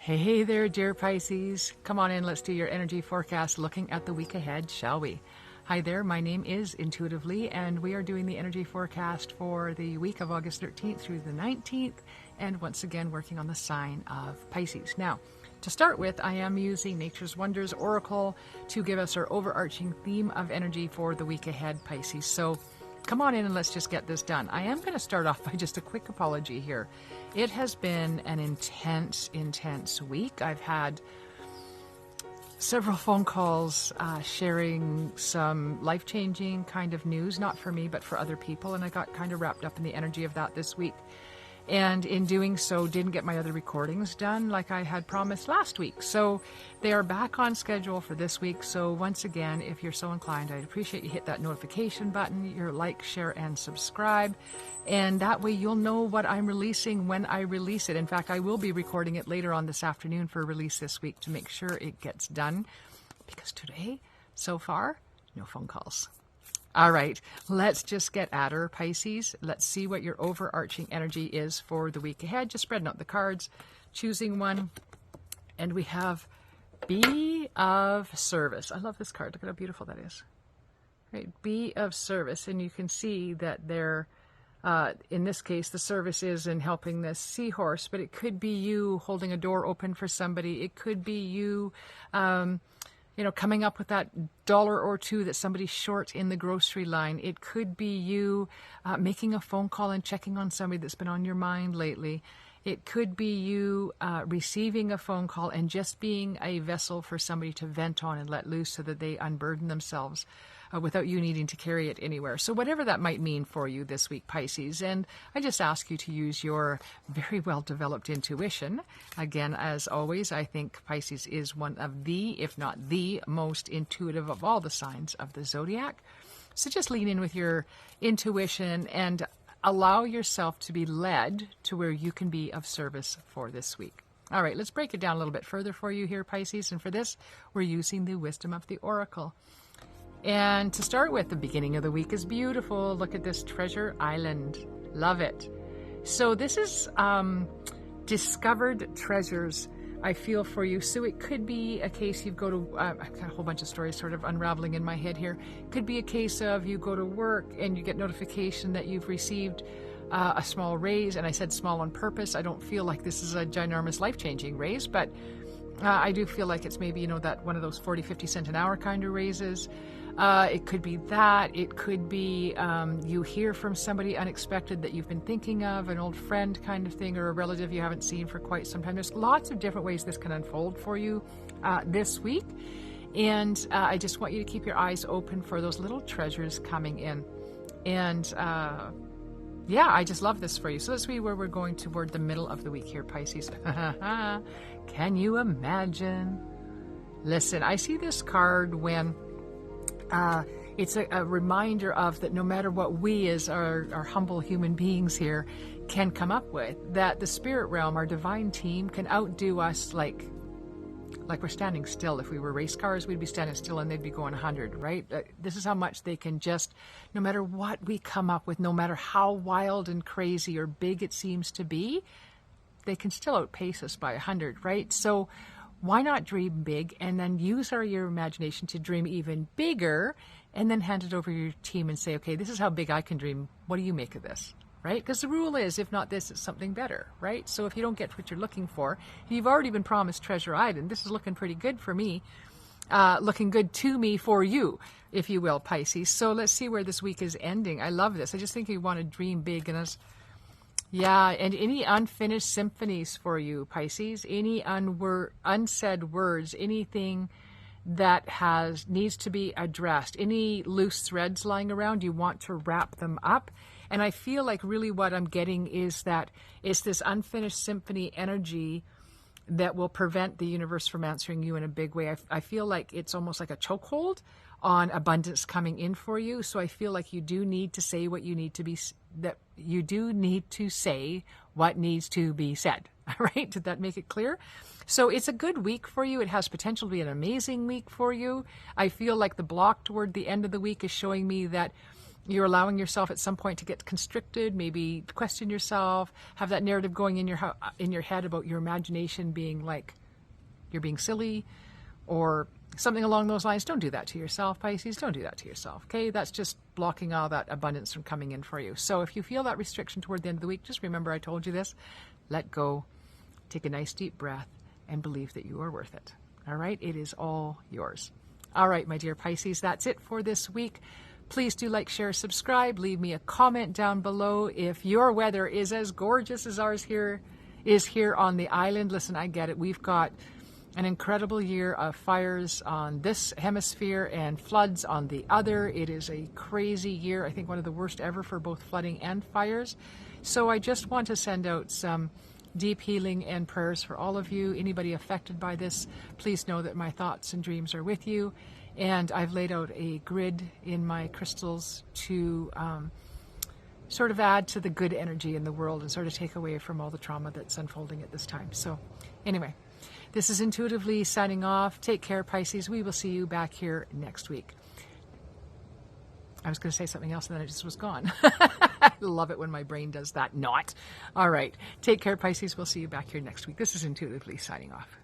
Hey there, dear Pisces. Come on in, let's do your energy forecast looking at the week ahead, shall we? Hi there, my name is Intuitively, and we are doing the energy forecast for the week of August 13th through the 19th, and once again working on the sign of Pisces. Now, to start with, I am using Nature's Wonders Oracle to give us our overarching theme of energy for the week ahead, Pisces. So come on in and let's just get this done. I am going to start off by just a quick apology here. It has been an intense week. I've had several phone calls sharing some life-changing kind of news, not for me, but for other people, and I got kind of wrapped up in the energy of that this week. And in doing so, didn't get my other recordings done like I had promised last week. So they are back on schedule for this week. So once again, if you're so inclined, I'd appreciate you hit that notification button, your like, share, and subscribe. And that way you'll know what I'm releasing when I release it. In fact, I will be recording it later on this afternoon for release this week to make sure it gets done. Because today, so far, no phone calls. All right, let's just get at her, Pisces. Let's see what your overarching energy is for the week ahead. Just spreading out the cards, choosing one. And we have Be of Service. I love this card. Look at how beautiful that is. Right, Be of Service. And you can see that they're, in this case, the service is in helping this seahorse, but it could be you holding a door open for somebody. It could be you coming up with that $1 or $2 that somebody's short in the grocery line. It could be you making a phone call and checking on somebody that's been on your mind lately. It could be you receiving a phone call and just being a vessel for somebody to vent on and let loose so that they unburden themselves without you needing to carry it anywhere. So whatever that might mean for you this week, Pisces. And I just ask you to use your very well-developed intuition. Again, as always, I think Pisces is one of the, if not the most intuitive of all the signs of the zodiac. So just lean in with your intuition and allow yourself to be led to where you can be of service for this week. All right, let's break it down a little bit further for you here, Pisces. And for this, we're using the wisdom of the Oracle. And to start with, the beginning of the week is beautiful. Look at this Treasure Island. Love it. So this is discovered treasures, I feel, for you. So it could be a case you go to, I've got a whole bunch of stories sort of unraveling in my head here. Could be a case of you go to work and you get notification that you've received a small raise. And I said small on purpose. I don't feel like this is a ginormous life-changing raise, but I do feel like it's maybe, that one of those 40, 50 cent an hour kind of raises. It could be that. It could be you hear from somebody unexpected that you've been thinking of, an old friend kind of thing, or a relative you haven't seen for quite some time. There's lots of different ways this can unfold for you this week. And I just want you to keep your eyes open for those little treasures coming in. And yeah, I just love this for you. So let's see where we're going toward the middle of the week here, Pisces. Can you imagine? Listen, I see this card when it's a reminder of that no matter what we as our humble human beings here can come up with, that the spirit realm, our divine team, can outdo us like we're standing still. If we were race cars, we'd be standing still and they'd be going 100, right? This is how much they can just, no matter what we come up with, no matter how wild and crazy or big it seems to be, they can still outpace us by 100, right? So why not dream big and then use your imagination to dream even bigger, and then hand it over to your team and say, okay, this is how big I can dream. What do you make of this? Right? Because the rule is, if not this, it's something better, right? So if you don't get what you're looking for, you've already been promised Treasure Island. This is looking pretty good for me, looking good to me for you, if you will, Pisces. So let's see where this week is ending. I love this. I just think you want to dream big. And and any unfinished symphonies for you, Pisces, any unsaid words, anything that needs to be addressed, any loose threads lying around, you want to wrap them up. And I feel like really what I'm getting is that it's this unfinished symphony energy that will prevent the universe from answering you in a big way. I feel like it's almost like a chokehold on abundance coming in for you. So I feel like you do need to say what you need to be, that you do need to say what needs to be said. All right? Did that make it clear? So it's a good week for you. It has potential to be an amazing week for you. I feel like the block toward the end of the week is showing me that You're allowing yourself at some point to get constricted, maybe question yourself, have that narrative going in your head about your imagination being like you're being silly or something along those lines. Don't do that to yourself, Pisces. Don't do that to yourself, okay? That's just blocking all that abundance from coming in for you. So if you feel that restriction toward the end of the week, just remember I told you this. Let go, take a nice deep breath, and believe that you are worth it. All right? It is all yours. All right, my dear Pisces, that's it for this week. Please do like, share, subscribe. Leave me a comment down below if your weather is as gorgeous as ours is here on the island. Listen, I get it. We've got an incredible year of fires on this hemisphere and floods on the other. It is a crazy year. I think one of the worst ever for both flooding and fires. So I just want to send out some deep healing and prayers for all of you. Anybody affected by this, please know that my thoughts and dreams are with you. And I've laid out a grid in my crystals to sort of add to the good energy in the world and sort of take away from all the trauma that's unfolding at this time. So anyway, this is Intuitively signing off. Take care, Pisces. We will see you back here next week. I was going to say something else and then it just was gone. I love it when my brain does that. Not. All right. Take care, Pisces. We'll see you back here next week. This is Intuitively signing off.